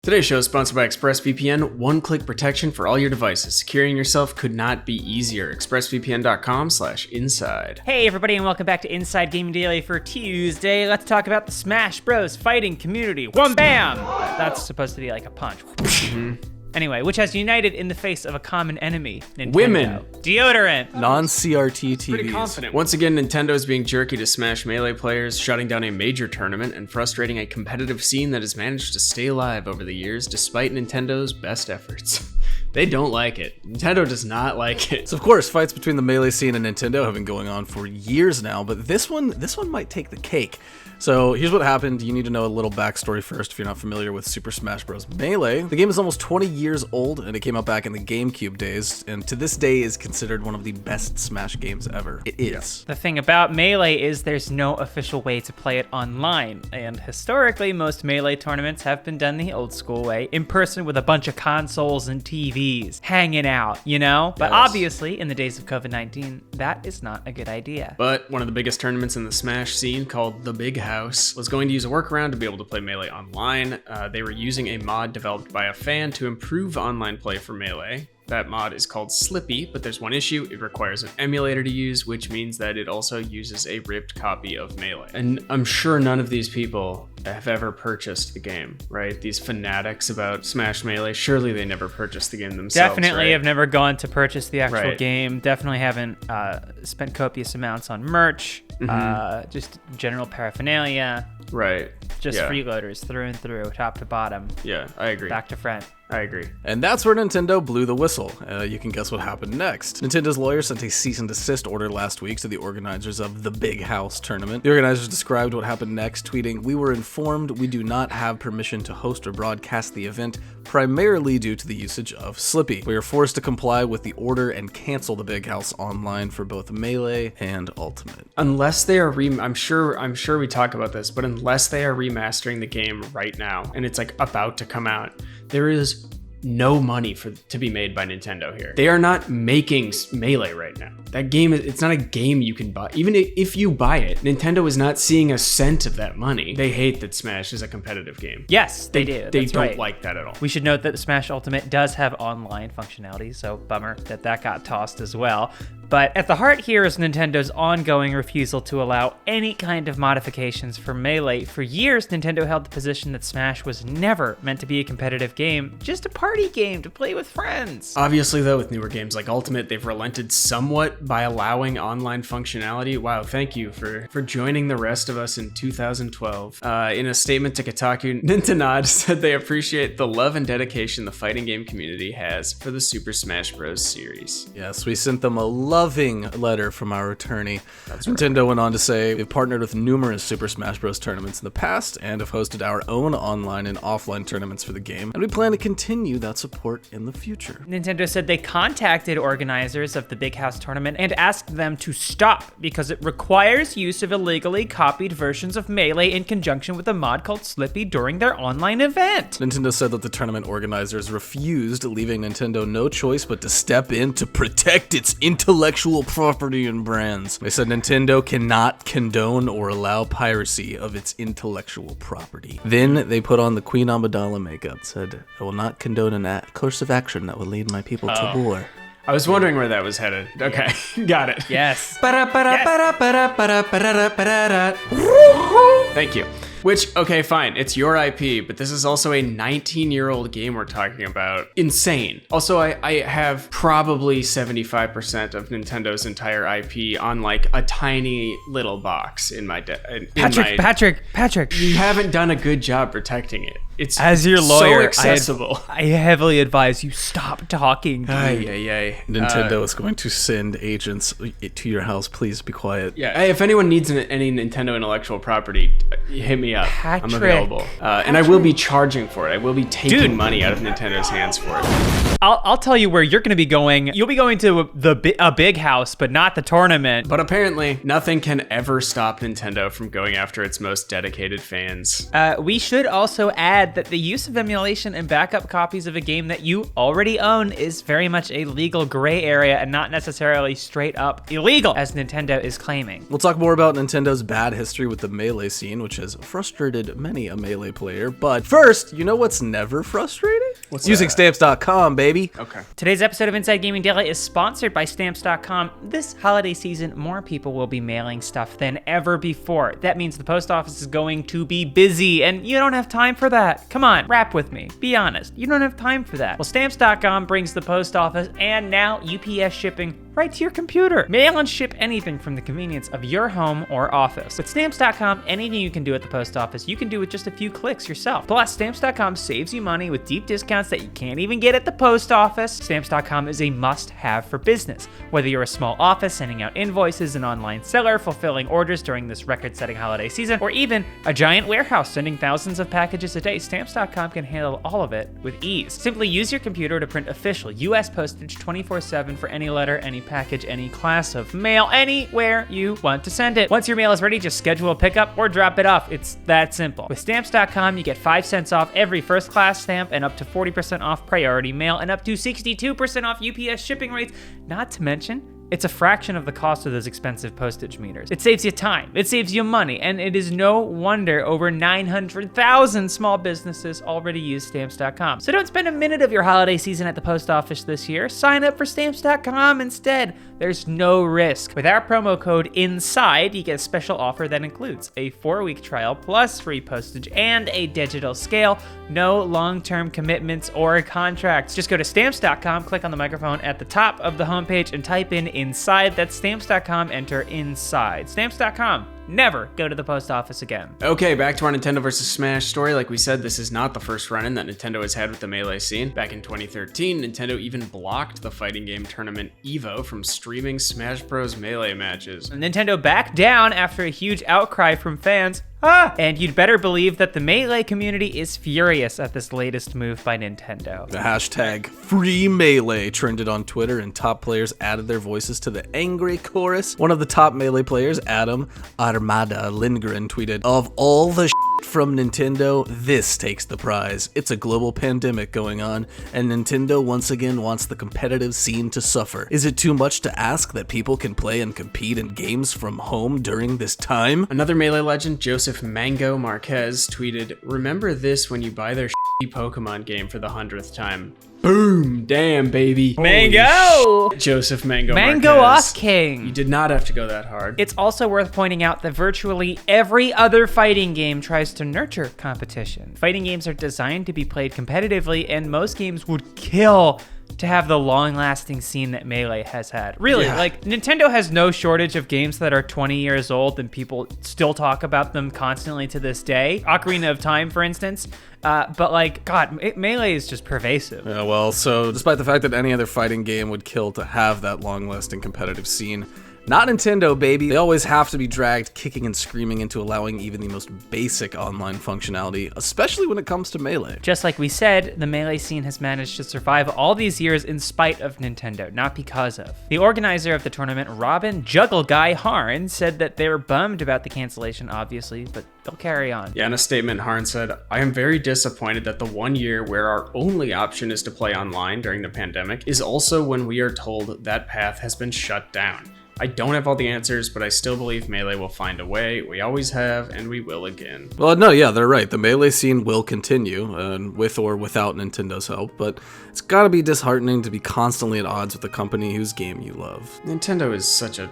Today's show is sponsored by ExpressVPN, one-click protection for all your devices. Securing yourself could not be easier. ExpressVPN.com/inside. Hey everybody, and welcome back to Inside Gaming Daily for Tuesday. Let's talk about the Smash Bros. Fighting community. Wham bam! That's supposed to be like a punch. Anyway, which has united in the face of a common enemy, Nintendo. Women. Deodorant. Non-CRT TVs. Pretty confident. Once again, Nintendo is being jerky to Smash Melee players, shutting down a major tournament and frustrating a competitive scene that has managed to stay alive over the years despite Nintendo's best efforts. They don't like it. Nintendo does not like it. So of course, fights between the Melee scene and Nintendo have been going on for years now, but this one might take the cake. So here's what happened. You need to know a little backstory first if you're not familiar with Super Smash Bros. Melee. The game is almost 20 years old, and it came out back in the GameCube days, and to this day is considered one of the best Smash games ever. It is. The thing about Melee is there's no official way to play it online, and historically, most Melee tournaments have been done the old school way, in person with a bunch of consoles and TVs, hanging out, you know? But obviously, in the days of COVID-19, that is not a good idea. But one of the biggest tournaments in the Smash scene, called the Big House, was going to use a workaround to be able to play Melee online. They were using a mod developed by a fan to improve online play for Melee. That mod is called Slippi, but there's one issue. It requires an emulator to use, which means that it also uses a ripped copy of Melee. And I'm sure none of these people have ever purchased the game, right? These fanatics about Smash Melee, surely they never purchased the game themselves. Definitely have never gone to purchase the actual Right. game. Definitely haven't spent copious amounts on merch, just general paraphernalia, Right. just Yeah. freeloaders through and through, top to bottom, Yeah, I agree. back to front. I agree. And that's where Nintendo blew the whistle. You can guess what happened next. Nintendo's lawyer sent a cease and desist order last week to the organizers of the Big House tournament. The organizers described what happened next, tweeting, "We were informed we do not have permission to host or broadcast the event, primarily due to the usage of Slippi. We are forced to comply with the order and cancel the Big House online for both Melee and Ultimate." Unless they are I'm sure we talk about this, but unless they are remastering the game right now and it's like about to come out, there is no money to be made by Nintendo here. They are not making Melee right now. That game, it's not a game you can buy. Even if you buy it, Nintendo is not seeing a cent of that money. They hate that Smash is a competitive game. Yes, they do. They That's don't right. like that at all. We should note that Smash Ultimate does have online functionality, so bummer that got tossed as well. But at the heart here is Nintendo's ongoing refusal to allow any kind of modifications for Melee. For years, Nintendo held the position that Smash was never meant to be a competitive game, just a party game to play with friends. Obviously, though, with newer games like Ultimate, they've relented somewhat by allowing online functionality. Wow, thank you for joining the rest of us in 2012. In a statement to Kotaku, Nintendo said they appreciate the love and dedication the fighting game community has for the Super Smash Bros. Series. Yes, we sent them a loving letter from our attorney. That's right. Nintendo went on to say, "We've partnered with numerous Super Smash Bros. Tournaments in the past and have hosted our own online and offline tournaments for the game, and we plan to continue that support in the future." Nintendo said they contacted organizers of the Big House tournament and asked them to stop because it requires use of illegally copied versions of Melee in conjunction with a mod called Slippi during their online event. Nintendo said that the tournament organizers refused, leaving Nintendo no choice but to step in to protect its intellectual property and brands. They said Nintendo cannot condone or allow piracy of its intellectual property. Then they put on the Queen Amidala makeup, said, "I will not condone a course of action that will lead my people to war." I was wondering where that was headed. Okay, got it. Yes. Thank you. Which, okay, fine, it's your IP, but this is also a 19-year-old game we're talking about. Insane. Also, I have probably 75% of Nintendo's entire IP on like a tiny little box in my Patrick. You haven't done a good job protecting it. It's As your lawyer, so accessible. I heavily advise you stop talking. Nintendo is going to send agents to your house. Please be quiet. Yeah, hey, if anyone needs any Nintendo intellectual property, hit me up. Patrick. I'm available. And I will be charging for it. I will be taking money out of Nintendo's hands for it. I'll tell you where you're going to be going. You'll be going to a Big House, but not the tournament. But apparently, nothing can ever stop Nintendo from going after its most dedicated fans. We should also add add that the use of emulation and backup copies of a game that you already own is very much a legal gray area and not necessarily straight up illegal, as Nintendo is claiming. We'll talk more about Nintendo's bad history with the Melee scene, which has frustrated many a Melee player. But first, you know what's never frustrating? What's using that? Stamps.com, baby. Okay. Today's episode of Inside Gaming Daily is sponsored by Stamps.com. This holiday season, more people will be mailing stuff than ever before. That means the post office is going to be busy, and you don't have time for that. Come on, rap with me. Be honest. You don't have time for that. Well, Stamps.com brings the post office and now UPS shipping right to your computer. Mail and ship anything from the convenience of your home or office. With Stamps.com, anything you can do at the post office, you can do with just a few clicks yourself. Plus, Stamps.com saves you money with deep discounts that you can't even get at the post office. Stamps.com is a must-have for business. Whether you're a small office sending out invoices, an online seller fulfilling orders during this record-setting holiday season, or even a giant warehouse sending thousands of packages a day, Stamps.com can handle all of it with ease. Simply use your computer to print official US postage 24/7 for any letter, any package, any class of mail, anywhere you want to send it. Once your mail is ready, just schedule a pickup or drop it off. It's that simple. With Stamps.com, you get 5 cents off every first class stamp and up to 40% off priority mail and up to 62% off UPS shipping rates. Not to mention, it's a fraction of the cost of those expensive postage meters. It saves you time, it saves you money, and it is no wonder over 900,000 small businesses already use Stamps.com. So don't spend a minute of your holiday season at the post office this year. Sign up for Stamps.com instead. There's no risk. With our promo code INSIDE, you get a special offer that includes a 4-week trial plus free postage and a digital scale. No long-term commitments or contracts. Just go to Stamps.com, click on the microphone at the top of the homepage, and type in INSIDE. That's Stamps.com, enter INSIDE. Stamps.com. Never go to the post office again. Okay, back to our Nintendo vs. Smash story. Like we said, this is not the first run-in that Nintendo has had with the Melee scene. Back in 2013, Nintendo even blocked the fighting game tournament EVO from streaming Smash Bros. Melee matches. Nintendo backed down after a huge outcry from fans. And you'd better believe that the Melee community is furious at this latest move by Nintendo. The hashtag #FreeMelee trended on Twitter, and top players added their voices to the angry chorus. One of the top Melee players, Adam Armada Lindgren, tweeted, "Of all the from Nintendo, this takes the prize. It's a global pandemic going on, and Nintendo once again wants the competitive scene to suffer. Is it too much to ask that people can play and compete in games from home during this time?" Another Melee legend, Joseph Mango Marquez, tweeted, "Remember this when you buy their shitty Pokemon game for the 100th time." Boom! Damn, baby. Mango! Joseph Mango Mango Marquez. off king. You did not have to go that hard. It's also worth pointing out that virtually every other fighting game tries to nurture competition. Fighting games are designed to be played competitively, and most games would kill to have the long-lasting scene that Melee has had. Really, Yeah. like, Nintendo has no shortage of games that are 20 years old and people still talk about them constantly to this day. Ocarina of Time, for instance. But like, God, Melee is just pervasive. Yeah, well, so despite the fact that any other fighting game would kill to have that long-lasting competitive scene, not Nintendo, baby. They always have to be dragged kicking and screaming into allowing even the most basic online functionality, especially when it comes to Melee. Just like we said, the Melee scene has managed to survive all these years in spite of Nintendo, not because of. The organizer of the tournament, Robin Juggle Guy Harn, said that they were bummed about the cancellation, obviously, but they'll carry on. Yeah, in a statement, Harn said, "I am very disappointed that the 1 year where our only option is to play online during the pandemic is also when we are told that path has been shut down. I don't have all the answers, but I still believe Melee will find a way. We always have, and we will again." Well, no, yeah, they're right. The Melee scene will continue, with or without Nintendo's help, but it's gotta be disheartening to be constantly at odds with the company whose game you love. Nintendo is such a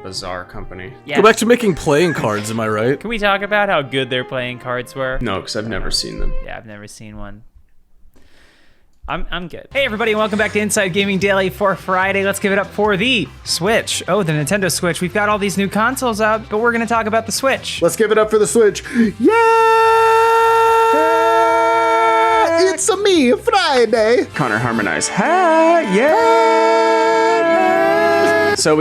bizarre company. Yeah. Go back to making playing cards, am I right? Can we talk about how good their playing cards were? No, because I've never seen them. Yeah, I've never seen one. I'm good. Hey everybody, welcome back to Inside Gaming Daily for Friday. Let's give it up for the Switch. Oh, the Nintendo Switch. We've got all these new consoles out, but we're gonna talk about the Switch. Let's give it up for the Switch. Yeah! It's a me, Friday. Connor harmonize. Ha! Yeah!